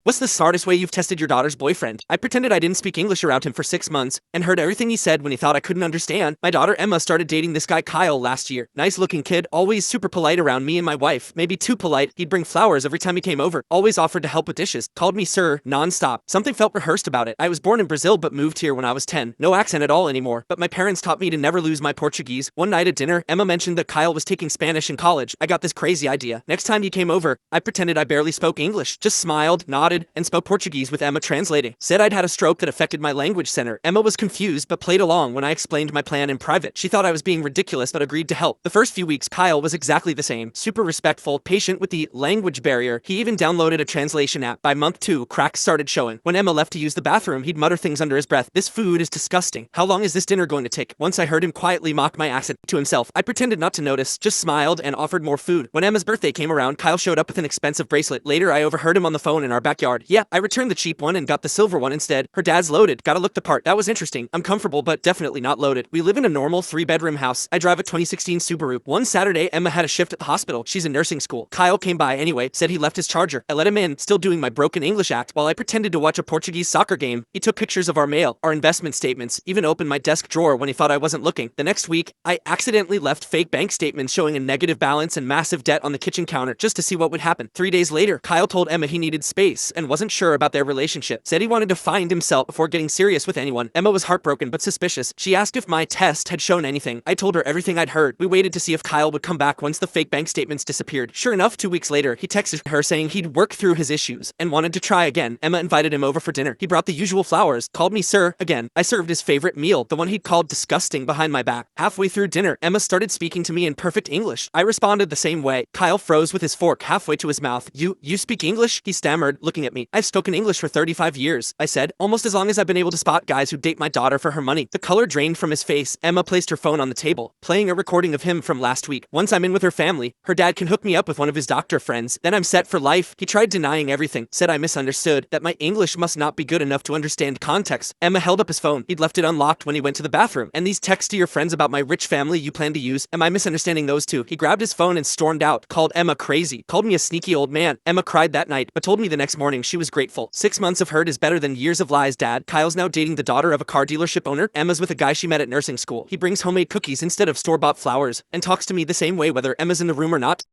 What's the smartest way you've tested your daughter's boyfriend? I pretended I didn't speak English around him for 6 months and heard everything he said when he thought I couldn't understand. My daughter Emma started dating this guy Kyle last year. Nice looking kid, always super polite around me and my wife. Maybe too polite. He'd bring flowers every time he came over. Always offered to help with dishes. Called me sir, non-stop. Something felt rehearsed about it. I was born in Brazil but moved here when I was 10. No accent at all anymore. But my parents taught me to never lose my Portuguese. One night at dinner, Emma mentioned that Kyle was taking Spanish in college. I got this crazy idea. Next time he came over, I pretended I barely spoke English. Just smiled, nodded, and spoke Portuguese with Emma translating. Said I'd had a stroke that affected my language center. Emma was confused but played along when I explained my plan in private. She thought I was being ridiculous but agreed to help. The first few weeks, Kyle was exactly the same. Super respectful, patient with the language barrier. He even downloaded a translation app. By month 2, cracks started showing. When Emma left to use the bathroom, he'd mutter things under his breath. This food is disgusting. How long is this dinner going to take? Once I heard him quietly mock my accent to himself. I pretended not to notice, just smiled and offered more food. When Emma's birthday came around, Kyle showed up with an expensive bracelet. Later, I overheard him on the phone in our backyard. Yeah, I returned the cheap one and got the silver one instead. Her dad's loaded. Gotta look the part. That was interesting. I'm comfortable, but definitely not loaded. We live in a normal 3-bedroom house. I drive a 2016 Subaru. One Saturday, Emma had a shift at the hospital. She's in nursing school. Kyle came by anyway, said he left his charger. I let him in, still doing my broken English act, while I pretended to watch a Portuguese soccer game. He took pictures of our mail, our investment statements, even opened my desk drawer when he thought I wasn't looking. The next week, I accidentally left fake bank statements showing a negative balance and massive debt on the kitchen counter just to see what would happen. 3 days later, Kyle told Emma he needed space and wasn't sure about their relationship. Said he wanted to find himself before getting serious with anyone. Emma was heartbroken but suspicious. She asked if my test had shown anything. I told her everything I'd heard. We waited to see if Kyle would come back once the fake bank statements disappeared. Sure enough, 2 weeks later, he texted her saying he'd work through his issues and wanted to try again. Emma invited him over for dinner. He brought the usual flowers, called me sir again. I served his favorite meal, the one he'd called disgusting behind my back. Halfway through dinner, Emma started speaking to me in perfect English. I responded the same way. Kyle froze with his fork halfway to his mouth. You speak English? He stammered, looking at me. I've spoken English for 35 years, I said, almost as long as I've been able to spot guys who date my daughter for her money. The color drained from his face. Emma placed her phone on the table, playing a recording of him from last week. Once I'm in with her family, her dad can hook me up with one of his doctor friends. Then I'm set for life. He tried denying everything, said I misunderstood, that my English must not be good enough to understand context. Emma held up his phone. He'd left it unlocked when he went to the bathroom. And these texts to your friends about my rich family you plan to use, am I misunderstanding those too? He grabbed his phone and stormed out, called Emma crazy, called me a sneaky old man. Emma cried that night, but told me the next morning she was grateful. 6 months of hurt is better than years of lies, Dad. Kyle's now dating the daughter of a car dealership owner. Emma's with a guy she met at nursing school. He brings homemade cookies instead of store-bought flowers and talks to me the same way whether Emma's in the room or not.